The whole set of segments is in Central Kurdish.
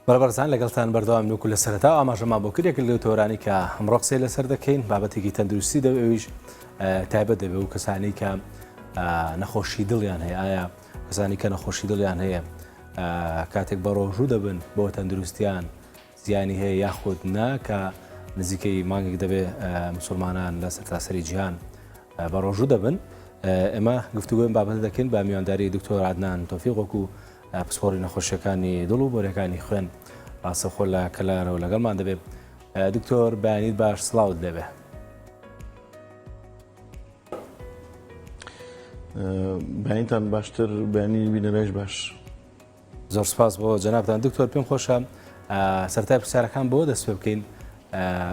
بەڕێبەرزان لەگەڵتان بەردەوام نوکو لە سەرەتا ئاماژەمان بۆ کردێک لەو تۆرانی کە ئەمڕۆ قسەی لەسەر دەکەین بابەتێکی تەندروستی دەبێت ئەویش تایبەت دەبێت و کەسانی کە نەخۆشی دڵیان هەیە ئایا کەسانی کە نەخۆشی دڵیان هەیە کاتێک بە ڕۆژوو دەبن بۆ تەندروستیان زیانی هەیە یاخود نا کە نزیکەی مانگێک دەبێت مسلمانان لە سەرتاسەری جیهان بە ڕۆژوو دەبن ئێمە گفتوگوێن بابەت دەکەین با میوانداری دکتۆر عەدنان تۆفیق وەکو پسپۆڕی نەخۆشیەکانی دڵ و بۆریەکانی خوێن ڕاستەخۆ لە کەلارەوە لەگەڵمان دەبێت دکتۆر بەیانیت باش سڵاوت دەبێ بەیانیتان باشتر بەیانی بینەرەش باش زۆر سپاس بۆ جەنابتان دکتۆر پێم خۆشە سەرەتای پرسیارەکان بۆ دەست پێ بکەین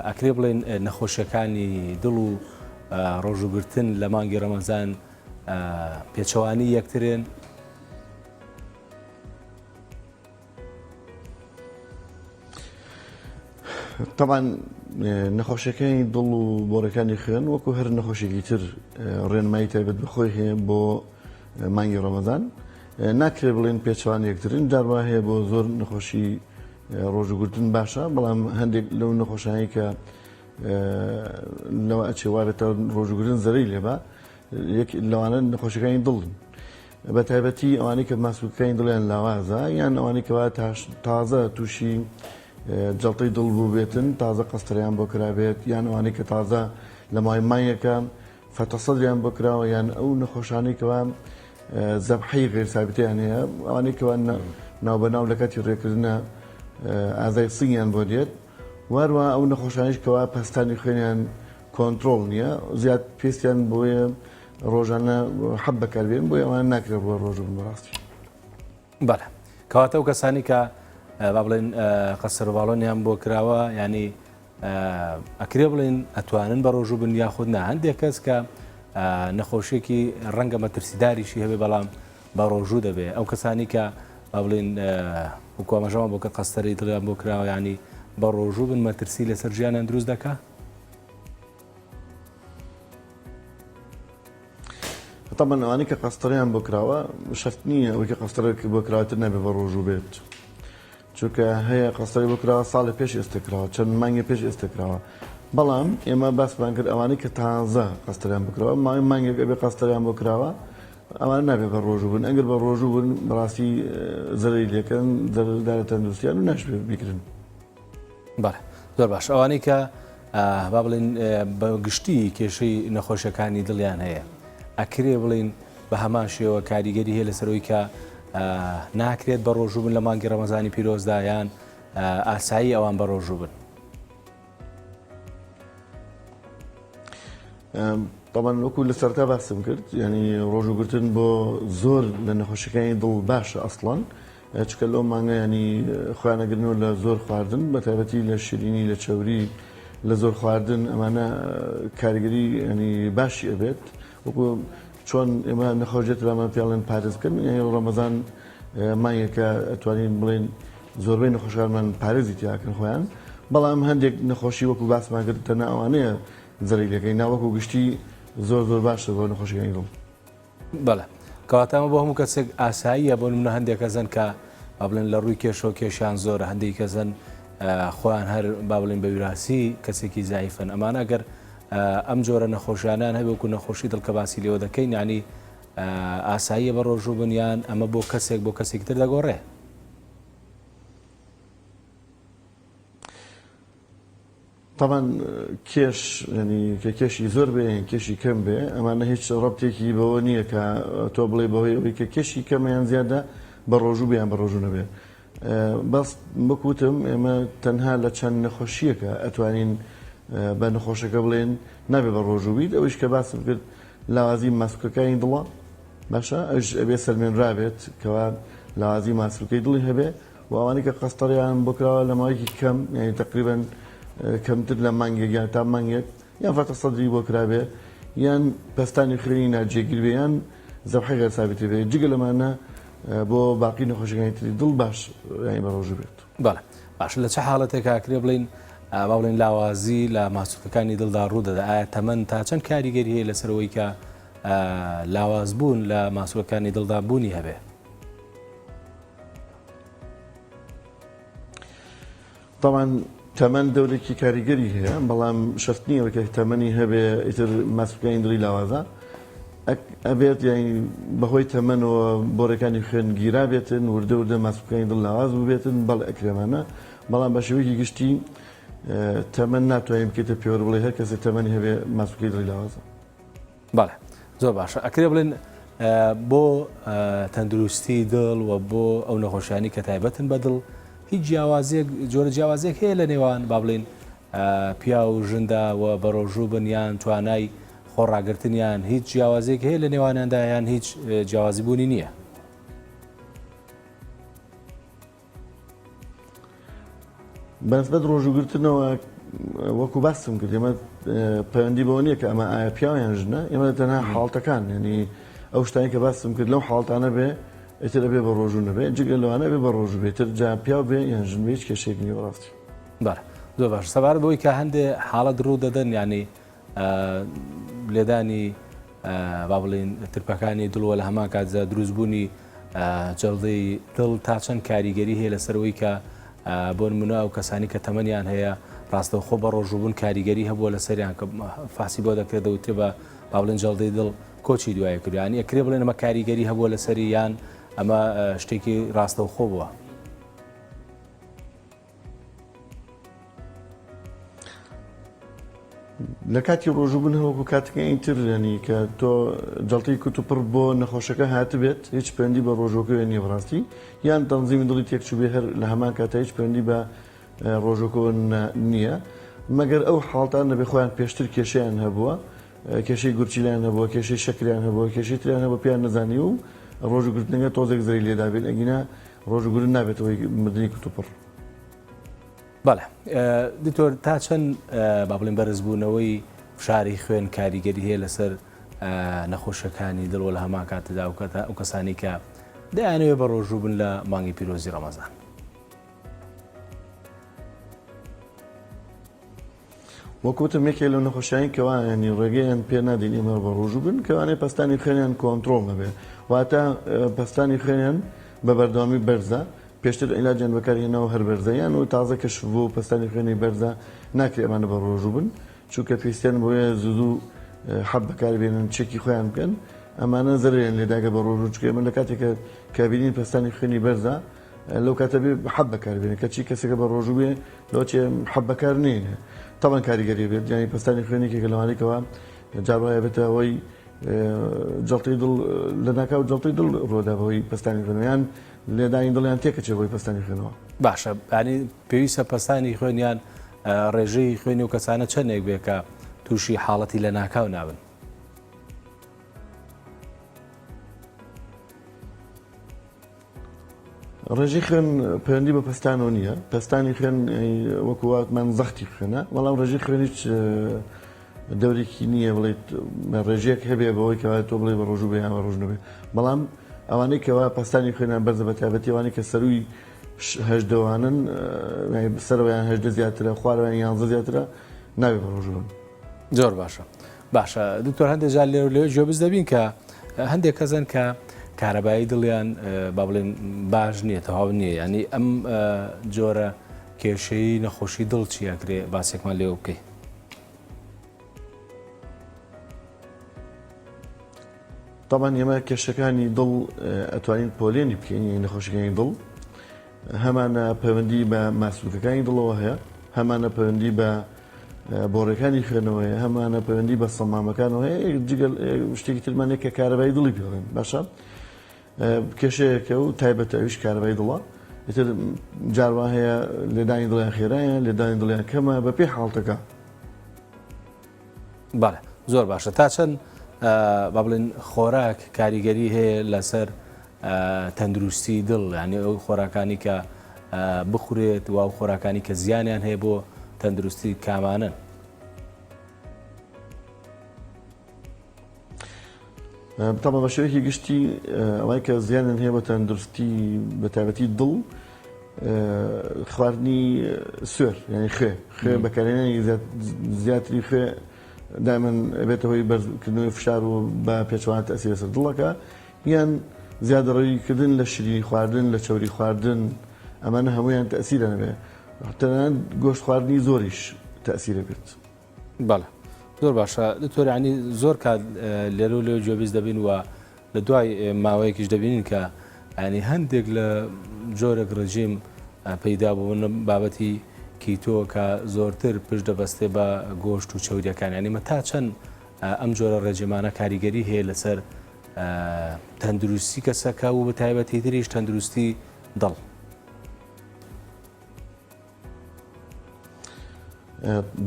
ئەکرێ بڵێن نەخۆشیەکانی دڵ و ڕۆژوگرتن لە مانگی ڕەمەزان پێچەوانی یەکترێن طبعا نەخۆشیەکانی دڵ و بۆڕەکانی خوێن وەکو هەر نەخۆشیێکی تر ڕێنمایی تایبەت بەخۆی هەیە بۆ مانگی ڕەمەزان ناکرێ بڵێن پێچوان یەکترن جاروا هەیە بۆ زۆر نەخۆشی ڕۆژوگرتن باشە بەڵام هەندێک لەو نەخۆشانی کە لەوە ئەچێوارێتە ڕۆژوگرتن زەرەی لێبە یەک لەوانە نەخۆشیەکانی دڵن بە تایبەتی ئەوانەی کە ماسوولەکانی دڵیان لاوازە یان ئەوانەی کەوا تازە تووشی جەڵتەی دڵ بوو بێتن تازە قەستەریان بۆ کرابێت یان ئەوانەی کە تازە لە مای مانگێکە فەتەسەدریان بۆ کراوە یان ئەو نەخۆشانەی کەوا زەبحەی غێرسابتیان هەیە ئەوانەی کەوا ناوبەناو لە کاتی ڕێکردنە ئازای سنگیان بۆ دێت واروە ئەو نەخۆشانیش کەوا پەستانی خوێنیان کۆنتترۆل نییە زیاد پێستیان بۆیە ڕۆژانە حەب بەکاربێن بۆی ئەوان ناکرێت بۆ ڕۆژ بەڕاستی بەڵێ کەواتە ئەو کەسانی کە با بڵێن قەسەر و باڵۆنیان بۆ کراوە ینی ئەکرێ بڵێن ئەتوانن بە ڕۆژوو بن یاخود نا هەندێک کەس کە نەخۆشیێکی ڕەنگە مەترسیداریشی هەبێ بەڵام بە ڕۆژوو دەبێت ئەو کەسانی کە با بڵێن وکوامەژەوە بۆ کە قەستەری دڵیان بۆ کراوە ینی بە ڕۆژوو بن مەترسی لەسەر ژیانیان دروست دەکات طبعا ئەوانەی کە قەستەریان بۆ کراوە شەرت نییە ئەوەی کە قەستەرێک بۆ کراوەتر نەبێت بە ڕۆژوو بێت چونکە هەیە قەستەری بۆ کراوە ساڵی پێش ئێستاکراوە چەند مانگی پێش ئێستاکراوە بەڵام ئێمە باسمان کرد ئەوانەی کە تازە قەستەریان بکراوە مانگێک ئەبێ قەستەریان بۆ کراوە ئەوان نابێت بە ڕۆژوو بن ئەگەر بە ڕۆژوو بن بەڕاستی زەرەی لێکەن زەردارە تەندروستیان و ناشبێت بیکردن بەڵێ زۆر باش ئەوانەی کە با بڵێن بە گشتی کێشەی نەخۆشیەکانی دڵیان هەیە ئەکرێ بڵێن بە هەمان شێوە کاریگەری هەیە لەسەرەوەی کە ناکرێت بە ڕۆژوو بن لە مانگی ڕەمەزانی پیرۆزدا یان ئاسایی ئەوان بە ڕۆژوو بن طبعا وەکو لە سەرتا باسم کرد ینی ڕۆژوگرتن بۆ زۆر لە نەخۆشیەکانی دڵ باشە ئەسڵان چکە لەو مانگە ینی خوێنەگرنەوە لە زۆر خواردن بە تایبەتی لە شیرینی لە چەوری لە زۆر خواردن ئەمانە کاریگەری ینی باشی ئەبێت وەکو چۆن ئێمە نەخۆشیێت ئەمان پیاڵێن پارێز بکەن ڕەمەزان مانگێکە ئەتوانین بڵێن زۆربەی نەخۆشیەکانمان پارێزی تیاکەن خۆیان بەڵام هەندێک نەخۆشی وەکو باسمان کرد تەنها ئەوانەیە زەرەی لەکەی ناوەکو گشتی زۆر باشە بۆ نەخۆشیەکانی دڵ بەڵێ کەواتە ئەمە بۆ هەموو کەسێک ئاساییە بۆ نمونە هەندێک کەسن کە با بڵێن لە ڕووی کێشەوە کێشیان زۆرە هەندێک کەسن خۆیان هەر با بڵێن بە ویراسی کەسێکی زایفن ئەمانە ئەگەر ئەم جۆرە نەخۆشیانان هەبێ وەکو نەخۆشی دڵ کە باسی لێوە دەکەین ینی ئاساییە بە ڕۆژوو بنیان ئەمە بۆ کەسێکی تر دەگۆڕێ طبعا کێش ینی کە کێشی زۆر بێ کێشی کەم بێ ئەمانە هیچ ڕەبتێکی بەوە نییە کە تۆ بڵێ بەوەی ئەوەی کە کێشی کەمیان زیادە بە ڕۆژوو بیان بە ڕۆژوو نەبێ بەس بکوتم ئێمە تەنها لە چەند نەخۆشیەکە ئەتوانین بە نەخۆشەکە بڵێن نابێ بە ڕۆژوو بیت ئەوش کە باسم کرد لاوازی ماسکەکانی دڵە باشە ئەش ئەبێ سەرمێنرابێت کەوا لاوازی ماسکەکەی دڵی هەبێ و ئەوانەی کە قەستەریان بۆ کراوە لە ماوەیەکی کەم یعنی تقریبا کەمتر لە مانگێک یان تا مانگێک یان فەتەسەدری بۆ کرابێ یان پەستانی خوێنی ناجێگیر بێ یان زەبحەی غێرسابتی بێ جگە لەمانە بۆ باقی نەخۆشیەکانی تری دڵ باش یانی بە ڕۆژوو بێت بەڵێ باش لە چه حاڵەتێک ئاکرێ بڵین با بڵین لاوازی لە ماسوولەکانی دڵدا ڕوودەدا ئایا تەمەن تا چەند کاریگەری هەیە لەسەرەوەی کە لاوازبوون لە ماسوولەکانی دڵدا بوونی هەبێ طبعا تەمەەن دەورێکی کاریگەری هەیە بەڵام شەفتنیەوە کە تەمەنی هەبێ ئیتر ماسوولەکانی دڵی لاوازە ئەبێت یانی بەهۆی تەمەنەوە بۆڕەکانی خوێن گیرا بێتن وردە وردە ماسوولەکانی دڵ لاواز ببێتن بەڵ ئەکرێمانە بەڵام بە شێوەیەکی گشتی تەمەن ناتوانین بکەیتە پێوە بڵێ هەر کەسێک تەمەنی هەبێ ماسوولەکەی دڵی لاوازە. بەڵێ زۆر باشە ئەکرێ بڵێن بۆ تەندروستی دڵ و بۆ ئەو نەخۆشیانی کە تایبەتن بە دڵ هیچ جیاوازێک جۆرە جیاوازێک هەیە لە نێوان با بڵێن پیا و ژندا و بەڕۆژوو بنیان توانای خۆڕاگرتنیان هیچ جیاوازێک هەیە لە نێوانیاندا یان هیچ جیاوازی بوونی نییە؟ بەنسبەت ڕۆژوگرتنەوە وەکو باسم کرد ئێمە پەیوەندی بەوە نییە کە ئەمە ئایا پیاویان ژنە ئێمە تەنها حاڵتەکان یعنی ئەو شتانی کە باسم کرد لەو حاڵتانە بێ ئیتر ئەبێ بە ڕۆژوو نەبێ جگە لەوانە بێ بە ڕۆژوو بێتتر جا پیاو بێ یان ژن بێ هیچ کێشێک نیوە ڕاستی. بەڵێ زۆر باش سەبارەت بەوەی کە هەندێ حاڵەت ڕوو دەدەن ینی لێدانی با بڵێن ترپەکانی دڵوە لە هەمان کاتدا دروستبوونی جەڵدەی دڵ تا چەند کاریگەری هەیە لەسەرەوەی کە بۆ نمونە ئەو کەسانی کە تەمەنیان هەیە ڕاستەوخۆ بە ڕۆژوبوون کاریگەری هەبووە لەسەریان کە فاسی بۆ دەکرێت دەوترێ بە با بڵێن جەڵدەی دڵ کۆچی دوایە کردوانی ئەکرێ بڵێن ئەمە کاریگەری هەبووە لەسەری یان ئەمە شتێکی ڕاستەوخۆ بووە. لە کاتی ڕۆژوبوون هەوەکو کاتەکە ئینتر ینی کە تۆ جەڵتی کوت و پڕ بۆ نەخۆشەکە هاتبێت هیچ پەیوەندی بە ڕۆژۆکەوێ نییە بڕاستی یان تەنزیمی دڵی تێکچوبێ هەر لە هەمان کاتە هیچ پەیوەندی بە ڕۆژۆکەوە نییە مەگەر ئەو حاڵتان نەبێ خۆیان پێشتر کێشیان هەبووە کێشەی گورچیلیان هەبووە کێشەی شەکریان هەبووە کێشەی تریان هەبوو پێیان نەزانی و ڕۆژوگرتنەکە تۆزێک زەری لێدابێت ئەگینا ڕۆژوگرن نابێتەوەی مردنی کوت و پڕ. بەڵێ دکتۆر تا چەند با بڵێن بەرزبوونەوەی فشاری خوێن کاریگەری هەیە لەسەر نەخۆشەکانی دڵوە لە هەمان کاتەدا ئەو کەسانی کە دەیانەوێت بە ڕۆژوو بن لە مانگی پیرۆزی ڕەمەزان؟ وەکوتم یەکێک لەو نەخۆشیانی کەوا ینی ڕێگەیان پێ نادین ئێمە بە ڕۆژوو بن کەوانەیە پەستانی خوێنیان کۆنتڕۆڵ نەبێ واتە پەستانی خوێنیان بە بەردەوامی بەرزە پێشتر عیلاجیان بەکارهێنەوە هەر بەرزەیان و تازە کەشف بوو پەستانی خوێنی بەرزە ناکرێت ئەمانە بە ڕۆژوو بن چونکە پێویستیان بۆیە زوو حەب بەکاربێنن چێکی خۆیان بکەن ئەمانە زەریان لێداگە بە ڕۆژوو چکە ئێمە لە کاتێکە کابینین پەستانی خوێنی بەرزە لەو کاتە بێ حەب بەکاربێنێت کەچی کەسێکە بە ڕۆژوو بێ لەوە چێ حەب بەکار نێنێ تاوان کاریگەری بێت یانی پەستانی خوێنێکێکە لەوانەیەکەوە جاڕایە بێتە ئەوەی جەڵتەی دڵ لە ناکاو جەڵتەی دڵ ڕۆدابەوەی پەستانی خوێنیان لێدانی دڵیان تێکەچێ بۆی پەستانی خوێنەوە. باشە ینی پێویستە پەستانی خوێنیان ڕێژەی خوێنی و کەسانە چەندێک بێ کە تووشی حاڵەتی لە ناکاو نابن؟ ڕێژەی خوێن پەیوەندی بە پەستانەوە نییە پەستانی خوێن وەکو واتمان زەختی خوێنە بەڵام ڕێژەی خوێن هیچ دەورێکی نییە بڵێت ڕێژەیەک هەبێ بەوەی کەوا تۆ بڵێ بە ڕۆژوو بێ یان بە ڕۆژ نەبێ بەڵام ئەوانەی کەوا پەستانی خوێنیان بەرزە بە تایبەتی ئەوانەی کە سەرووی هەژدەوانن سەرەوەیان هەژدە زیاترە خوارەوەیان یانزە زیاترە ناوێ بە ڕۆژوو بن. زۆر باشە باشە دکتۆر هەندێک جار لێرە لێ گوێبیست دەبین کە هەندێک کەسن کە کارەبایی دڵیان با بڵێن باش نییە تەواو نییە ینی ئەم جۆرە کێشەی نەخۆشی دڵ چیەکرێ باسێکمان لێ بکەی؟ طبعا ئێمە کێشەکانی دڵ ئەتوانین پۆلێنی بکەین نەخۆشیەکانی دڵ هەمانە پەیوەندی بە ماسوولەکانی دڵەوە هەیە هەمانە پەیوەندی بە بۆڕەکانی خوێنەوەیە هەمانە پەیوەندی بە سەمامەکانەوە هەیە جگەل شتێکی ترمانێک کە کارەبایی دڵی پێڵێن باشە کێشەیەکە و تایبەتە ئەویش کارەبایی دڵە ئیتر جاروان هەیە لێدانی دڵیان خێرایە لێدانی دڵیان کەمە بە پێی حاڵتەکە. بەڵێ زۆر باشە تا چەند با بڵێن خۆراک کاریگەری هەیە لەسەر تەندروستی دڵ ینی ئەو خۆراکانی کە بخورێت و ئەو خۆراکانی کە زیانیان هەیە بۆ تەندروستی کامانن؟ طبعا بە شێوەیەکی گشتی ئەوەی کە زیانیان هەیە بە تەندروستی بە تایبەتی دڵ خواردنی سوێر یعنی خوێ بەکارهێنانی زیاتری خوێ دائما بێتەوەی بەرزکردنەوەی فشار و بە پێچوانە تەئسیر لەسەر دڵەکە یان زیادەڕەویکردن لە شیرینی خواردن لە چەوری خواردن ئەمانە هەموویان تەئسیرە نەبێ تەنانەت گۆشت خواردنی زۆریش تەسیرە بێت. بەڵێ زۆر باشە دکتۆر ینی زۆر کات لێرە و لێ گوێبیست دەبین و لە دوای ماوەیەکیش دەبینین کە ینی هەندێک لە جۆرێک ڕژیم پەیدا بوون بابەتی کیتۆ کە زۆرتر پشت دەبەستێ بە گۆشت و چەوریەکان ینی تا چەند ئەم جۆرە ڕێژیمانە کاریگەری هەیە لەسەر تەندروستی کەسەکە و بە تایبەتی تریش تەندروستی دڵ.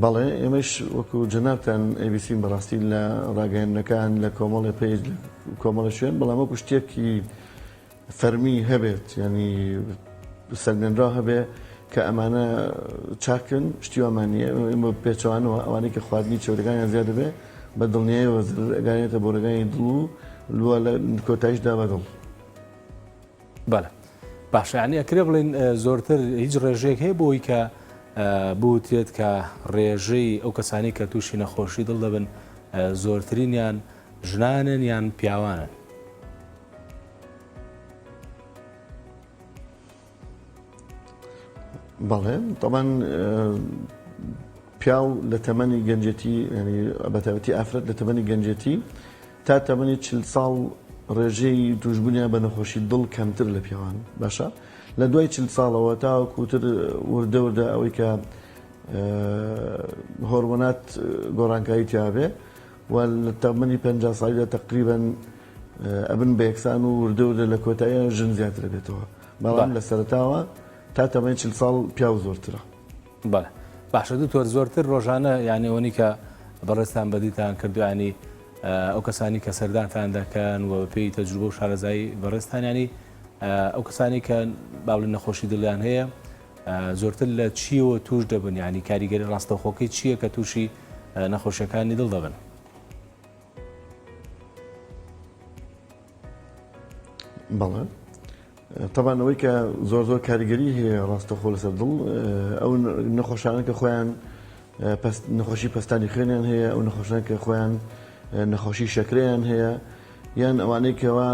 بەڵێ ئێمەش وەکو جەنابتان ئەیبیسین بەڕاستی لە ڕاگەیاندنەکان لە کۆمەڵی پێیج کۆمەڵە شوێن بەڵام وەکو شتێکی فەرمی هەبێت ینی سەلمێنرا هەبێ کە ئەمانە چاکن شتی ئەمانیە ئمە پێچوانەوە ئەوانەی کە خواردنی چێوەکانیان زیاد دەبێ بە دڵنیایەوە ئەگانێتە بۆ ڕێگای دڵ و لووە لە کۆتاییشدا بەدڵ. بەڵێ باشە ینی ئەکرێ بڵین زۆرتر هیچ ڕێژەیەک هەیە بۆی کە بوتێت کە ڕێژەی ئەو کەسانی کە تووشی نەخۆشی دڵ دەبن زۆرترینیان ژنانن یان پیاوانن؟ بەڵێ تەمان پیاو لە تەمەنی گەنجەتی ینی بەتایبەتی ئافرەت لە تەمەنی گەنجەتی تا تەمەنی 40 ساڵ ڕێژەی توشببوونیان بە نەخۆشی دڵ کەمتر لە پیاوان باشە لە دوای 40 ساڵەوە تاوەکوتر وردە وردە ئەوەی کە هۆرمۆنات گۆڕانکایی تیاابێ و لە تەمەنی 50 ساڵیدا تقریبەن ئەبن بە یەکسان و وردە وردە لە کۆتاییە ژن زیاتر بێتەوە بەڵام لە سەرتاوە تا تەمەنی 40 ساڵ پیاو زۆرترە. بەڵێ باشە دوتۆر زۆرتر ڕۆژانە یانیەوەنی کە بەڕێستان بەدیتان کردوانی ئەو کەسانی کە سەردانتان دەکەن و پێی تەجروبە و شارەزایی بەڕێستانیانی ئەو کەسانی کە باڵی نەخۆشی دڵیان هەیە زۆرتر لە چیەوە توش دەبن ینی کاریگەری ڕاستەوخۆکەی چییە کە تووشی نەخۆشیەکانی دڵ دەبن؟ بەڵێ طبعاً ئەوەی کە زۆر زۆر کاریگەری هەیە ڕاستەخۆ لەسەر دڵ ئەو نەخۆشانە کە خۆیان نەخۆشی پەستانی خوێنیان هەیە ئەو نەخۆشان کە خۆیان نەخۆشی شەکرەیان هەیە یان ئەوانەی کەوا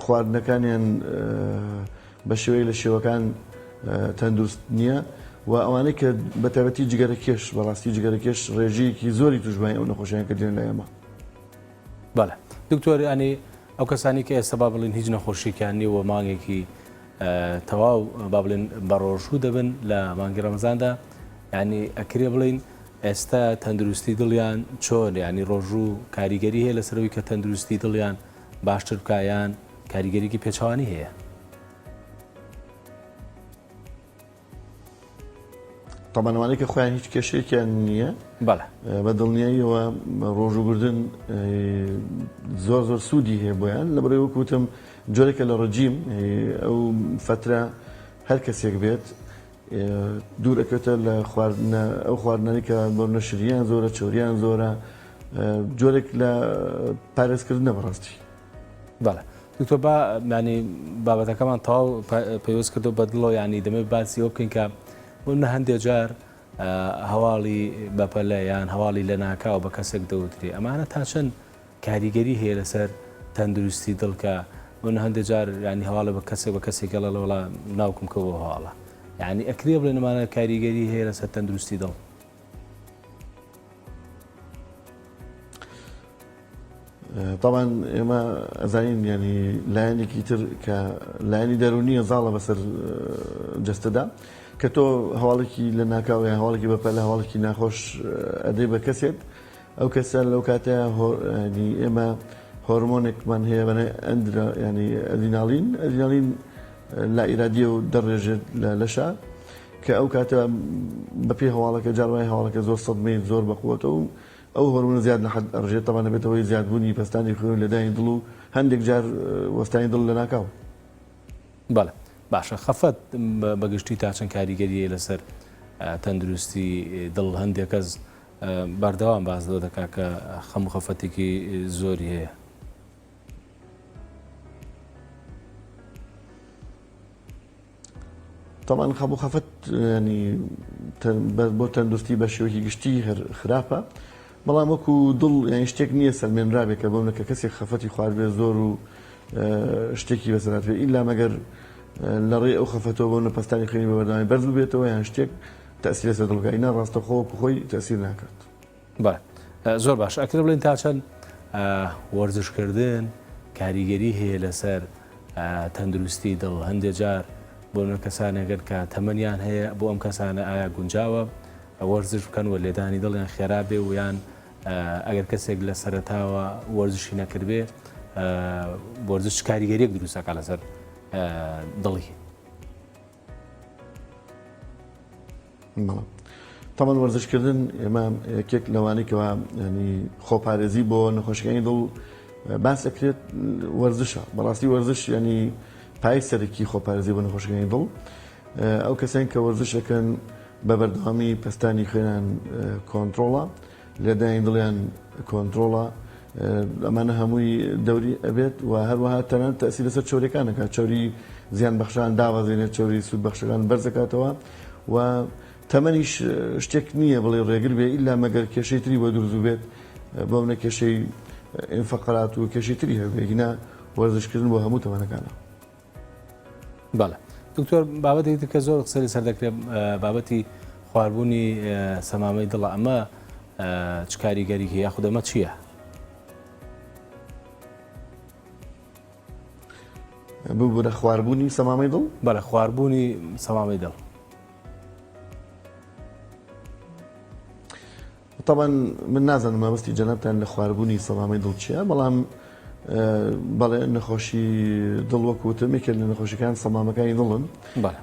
خواردنەکانیان بە شێوەی لە شێوەکان تەندروست نییە و ئەوانەی کە بەتایبەتی جگەرە کێش بەڕاستی جگەرە کێش ڕێژەیەکی زۆری توشبای ئەو نەخۆشیان کە دێن لە ئێمە. بەڵێ دکتۆر ینی ئەو کەسانی کە ئێستا با بڵین هیچ نەخۆشییان نیوە مانگێکی تەواو با بڵێن بە ڕۆژوو دەبن لە مانگی ڕەمەزاندا ینی ئەکرێ بڵین ئێستا تەندروستی دڵیان چۆن ینی ڕۆژوو کاریگەری هەیە لەسەرەوەی کە تەندروستی دڵیان باشتر بکایان کاریگەریکی پێچوانی هەیە؟ تەمانەوانەی کە خۆیان هیچ کێشەیەکیان نییە بەڵێ بە دڵنیاییەوە ڕۆژوگردن زۆر زۆر سوودی هەیە بۆیان لە بەڕێ وەکوتم جۆرێکە لە ڕەجیم ئەو فترە هەر کەسێک بێت دوور ئەکەوێتە لە خواردنە ئەو خواردنەی کە بۆ نەشریان زۆرە چۆریان زۆرە جۆرێک لە پارێزکردنە بەڕاستی. بەڵێ دکتۆر با ینی بابەتەکەمان تەواو پەیوەست کردو بە دڵەوە ینی دەمێت باسی ئەوە بکەین کە نە هەندێک جار هەواڵی بەپەلە یان هەواڵی لە ناکاو بە کەسێک دەوتری ئەمانە تا چەند کاریگەری هەیە لەسەر تەندروستی دڵکە نە هەندێک جار ینی هەواڵە بە کەسێک بە کەسێک گەڵە لەوڵا ناوکم کەوە هەواڵە یعنی ئەکرێ بڵێن ئەمانە کاریگەری هەیە لەسەر تەندروستی دڵ؟ طبعا ئێمە ئەزانین ینی لایەنێکی تر کە لایەنی دەرونیە زاڵە بەسەر جەستەدا کە تۆ هەواڵێکی لە ناکاوی هەواڵێکی بەپەلە هەواڵێکی ناخۆش ئەدەی بە کەسێت ئەو کەسە لەو کاتەیە ئێمە هۆرمۆنێکمان هەیە بەنێ ئەندرا ینی ئەدرینالین لا ئیرادیە و دەڕێژێت لە لەشە کە ئەو کاتە بەپێ هەواڵەکە جاروای هەواڵەکە زۆر سەدمەی زۆر بەقوتەوە و ئەو هۆرمۆنە زیاد لە حەد ئەڕژێت تەوانە بێتەوەی زیادبوونی پەستانی خوێن لەدانی دڵ و هەندێک جار وەستانی دڵ لە ناکاو. بەڵێ باشە خەفەت بەگشتی تا چەند کاریگەریە لەسەر تەندروستی دڵ هەندێک کەس بەردەوام باز دەکا کە خەم و خەفەتێکی زۆری هەیە؟ طبعا خەم و خەفەت ینی بۆ تەندروستی بە شێوەیەکی گشتی خراپە بەڵام وەکو دڵ یان شتێک نییە سەلمێنرابێت کە بۆمە کە کەسێک خەفەتی خواردبێ زۆر و شتێکی بەسەرات بێت ئیلا مەگەر لە ڕێ ئەو خەفەتەوە بۆ نەپەستانی خوێنی بە بەردەوامی بەرز بێتەوە یان شتێک تەسیرە سەر دڵگایینا ڕاستەخۆوەکو خۆی تەسیر ناکات. بەڵێ زۆر باش ئەکرێ بڵێن تا چەند وەرزشکردن کاریگەری هەیە لەسەر تەندروستی دڵ هەندێک جار بۆ نە کەسانێگەر کە تەمەنیان هەیە بۆ ئەم کەسانە ئایا گونجاوە وەرزش بکەن و لێدانی دڵیان خێرا بێ و یان ئەگەر کەسێک لە سەرەتاوە وەرزشی نەکردبێ وەرزش کاریگەریەک دروستەکە لەسەر دڵی. تەمان وەرزشکردن ئێمە یەکێک لەوانەیەکەوە ینی خۆپارێزی بۆ نەخۆشیەکانی دڵ باس دەکرێت وەرزشە بەڕاستی وەرزش ینی پای سەرەکی خۆپارێزی بۆ نەخۆشیەکانی دڵ ئەو کەسانی کە وەرزشەکەن بە بەردەوامی پەستانی خوێنیان کۆنتڕۆڵە لێدانی دڵیان کۆنتڕۆڵە ئەمانە هەمووی دەوری ئەبێت و هەروەها تەنانەت تەسیر لەسەر چۆریەکانەکە چۆری زیان بەخشان داوازێنێت چۆری سوود بەخشەکان بەرزەکاتەوە و تەمەنیش شتێک نییە بڵێ ڕێگر بێ ئیلا مەگەر کێشەی تری بۆ دروست بێت بۆ منە کێشەی ئینفەقرات و کێشەی تری هەبێگینا وەرزشکردن بۆ هەموو تەمەنەکانە. بەڵێ دکتۆر بابەتێکی کە زۆر قسەی سەر دەکرێت بابەتی خواردبوونی سەمامەی دڵە ئەمە چ کاریگەریەکی یاخود ئەمە چییە؟ بوو خواردبوونی سەمامەی دڵ؟ بەڵێ خواردبوونی سەمامەی دڵ. طبعا من نازانم مەبەستی جەنابتان لە خواردبوونی سەمامەی دڵ چییە بەڵام بەڵێ نەخۆشی دڵ وەکوتم یەکێک لە نەخۆشیەکان سەمامەکانی دڵن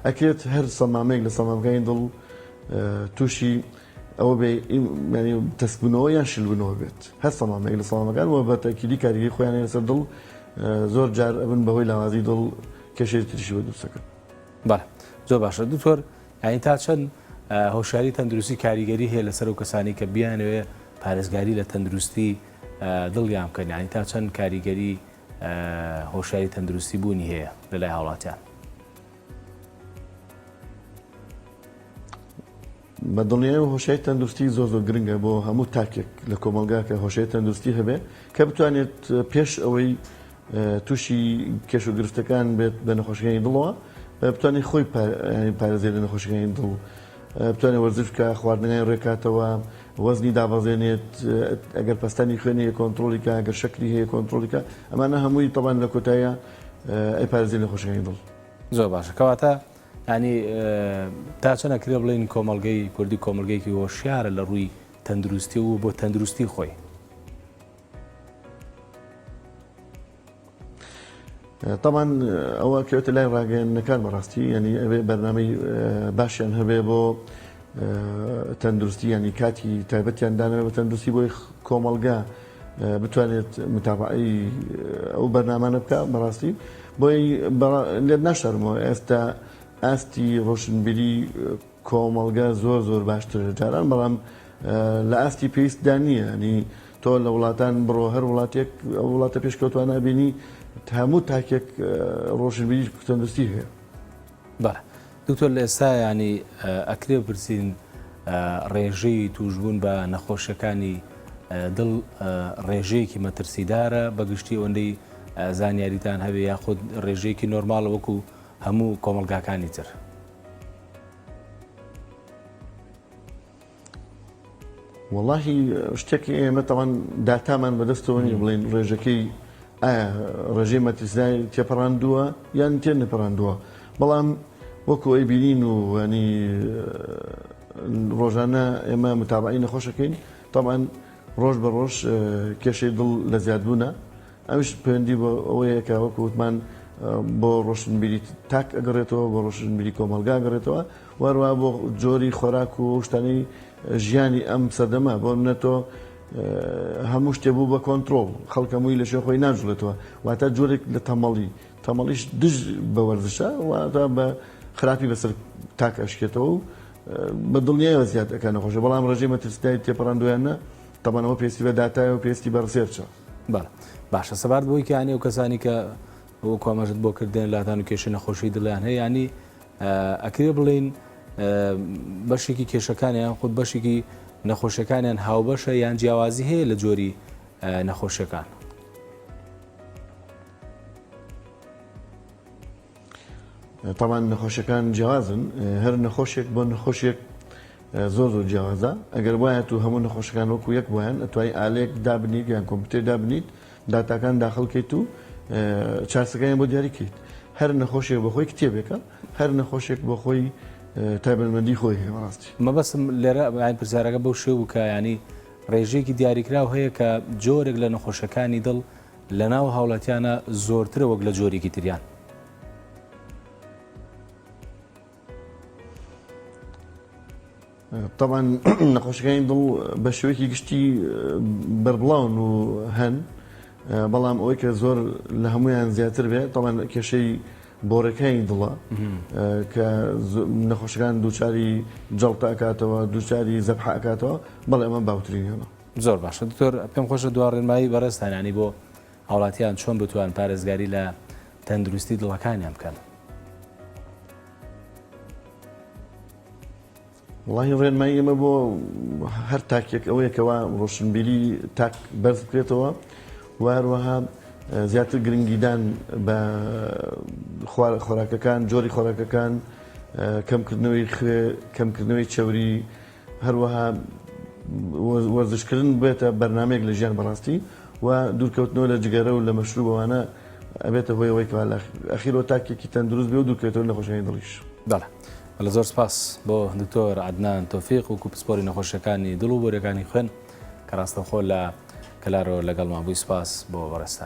ئەکرێت هەر سەمامەیەک لە سەمامەکانی دڵ تووشی ئەوە بێ تەسبوونەوە یان شلبوونەوە بێت هەر سەمامەیەک لە سەمامەکان وە بە تەکیدی کاریگەری خۆیان لەسەر دڵ زۆر جار ئەبن بەهۆی لاوازی دڵ کێشەی تریشی بە دروستەکەن. بەڵێ زۆر باشە دکتۆر یعنی تا چەند هۆشیاری تەندروستی کاریگەری هەیە لەسەر و کەسانی کە بیانوێ پارێزگاری لە تەندروستی دڵیان بکەن یعنی تا چەند کاریگەری هۆشیاری تەندروستی بوونی هەیە لەلای هاوڵاتیان؟ بە دڵنیایی هۆشیاری تەندروستی زۆر زۆر گرنگە بۆ هەموو تاکێک لە کۆمەلگا کە هۆشیاری تەندروستی هەبێ کە بتوانێت پێش ئەوەی تووشی کێش و گرفتەکان بێت بە نەخۆشیەکانی دڵەوە بتوانێت خۆی پارێزێت لە نەخۆشیەکانی دڵ بتوانێت وەرزش بکە خواردنەکانی ڕێکاتەوە وەزنی دابەزێنێت ئەگەر پەستانی خوێنی کۆنتڕۆلیکە ئەگەر شەکری هەیە کۆنتڕۆلیکە ئەمانە هەمووی تەبان لە کۆتاییە ئەی پارێزێت لە نەخۆشیەکانی دڵ. زۆر باشە کەواتە ینی تا چەند ئەکرێ بڵێن کۆمەڵگەی کوردی کۆمەڵگەیەکی هۆشیارە لە ڕووی تەندروستی و بۆ تەندروستی خۆی. طبعا ئەوە کەوتە لای ڕاگەیەنەکان بەڕاستی ینی ئەوێ بەرنامەی باشیان هەبێ بۆ تەندروستی ینی کاتی تایبەتیان دانەوێت بە تەندروستی بۆی کۆمەڵگا بتوانێت متابعی ئەو بەرنامانە بکە بەڕاستی بۆی لێت ناشارمەوە ئێستا ئاستی ڕۆشنبیری کۆمەڵگا زۆر زۆر باشتر جاران بەڵام لە ئاستی پێویستدا نییە ینی تۆ لە وڵاتان بڕۆ هەر وڵاتێک ئەو وڵاتە پێشکەوتوان نبینی هەموو تاکێک ڕۆشنبیری تەندروستی هەیە. بەڵێ دکتۆر لە ئێستا ینی ئەکرێ پرسین ڕێژەی توشبوون بە نەخۆشیەکانی دڵ ڕێژەیەکی مەترسیدارە بەگشتی ئەوەندەی زانیاریتان هەبێ یاخود ڕێژەیەکی نۆرماڵە وەکو هەموو کۆمەلگاکانی تر؟ وەڵاهی شتێکی ئێمە تەوان داتامان بەدەستەوە نیە بڵێن ڕێژەکەی ئایا ڕێژەی مەترسیداری تێپەڕاندووە یان تێ نەپەڕاندووە بەڵام وەکو ئەی بینین و ینی ڕۆژانە ئێمە متابعی نەخۆشەکەین طبعاً ڕۆژ بە ڕۆژ کێشەی دڵ لە زیادبوونە ئەوش پەیوەندی بە ئەوەیە کە وەکو وتمان بۆ ڕۆشنبیری تاک ئەگەڕێتەوە بۆ ڕۆشنبیری کۆمەلگا ئەگەڕێتەوە وەروە بۆ جۆری خۆراک و شتانی ژیانی ئەم سەردەما بۆ منەتۆ هەموو شتێ بوو بە کۆنتڕۆڵ خەڵکەمووی لە شوێ خۆی ناژڵێتەوە واتە جۆرێک لە تەمەڵیش دژ بە وەرزشە واتە بە خراپی بەسەر تاک ئەشکێتەوە و بە دڵنیایەوە زیاد ئەکە نەخۆشە بەڵام ڕێژەی مەترسیداری تێپەڕاندویانە تەمەنەوە پێستی بە داتایە و پێستی بە ڕسێرچە. بەڵێ باشە سەبارەت بۆی کە ینی ئەو کەسانی کە بۆ کۆمەژت بۆ کردن لاتان و کێشە نەخۆشی دڵیان هەیە ینی ئەکرێ بڵێن بەشێکی کێشەکانیان خود بەشێکی نەخۆشیەکانیان هاوبەشە یان جیاوازی هەیە لە جۆری نەخۆشیەکان؟ تاوان نەخۆشیەکان جیاوازن هەر نەخۆشێک بۆ نەخۆشیێک زۆر زۆر جیاوازە ئەگەر وایە تو هەموو نەخۆشەکان وەکو یەک بۆیان ئەتوای ئالەیەک دابنیت یان کۆمپیوتەر دابنیت داتاکان داخڵکەیت و چارچەکانیان بۆ دیاریکەیت هەر نەخۆشێک بە خۆی کتێبێکە هەر نەخۆشێک بۆ خۆی تایبەتمەندی خۆی هەیە ڕاستی مەبەستم لێرە پرسیارەکە بەو شێو بکە ینی ڕێژەیەکی دیاریکراو هەیە کە جۆرێک لە نەخۆشەکانی دڵ لە ناو هاوڵاتیانە زۆرترە وەک لە جۆرێکی تریان طبعا نەخۆشەکانی دڵ بە شێوەیەکی گشتی بەربڵاون و هەن بەڵام ئەوەی کە زۆر لە هەمویان زیاتر بێت طبعا کێشەی بۆرەکانی دڵە کە نەخۆشەکان دووچاری جەڵتە ئەکاتەوە دووچاری زەبحە ئەکاتەوە بەڵێ ئەمە باوترینەوە زۆر باشە دکتۆر پێم خۆشە دوا ڕێنمایی بەڕێستانانی بۆ هاوڵاتیان چۆن بتوان پارێزگاری لە تەندروستی دڵەکانیان بکەن وڵی ڕێنمایی ئەمە بۆ هەر تاکێک ئەوەیەکەوە ڕۆشنبیری تاک بەرز بکرێتەوە واروەها زیاتر گرنگیدان بە خۆراکەکان جۆری خۆراکەکان کەمکردنەوەی خوێ کەمکردنەوەی چەوری هەروەها وەرزشکردن بێتە بەرنمەیەک لە ژیان بەڕاستی و دوورکەوتنەوە لە جگەرە و لە مەشروبەوانە ئەبێتە هۆی ئەوەی کەوا لە ئەخیرۆ تاکێکی تەندروست بێ و دوورکەوتەوە لە نەخۆشیەکانی دڵیش بەڵێ لە زۆر سپاس بۆ دکتۆر عەدنان تۆفیق و پسپۆری نەخۆشیەکانی دڵ و بۆرەکانی خوێن کە ڕاستەوخۆ لە کەلارەوە لەگەڵمان بووی سپاس بۆ بەڕێستا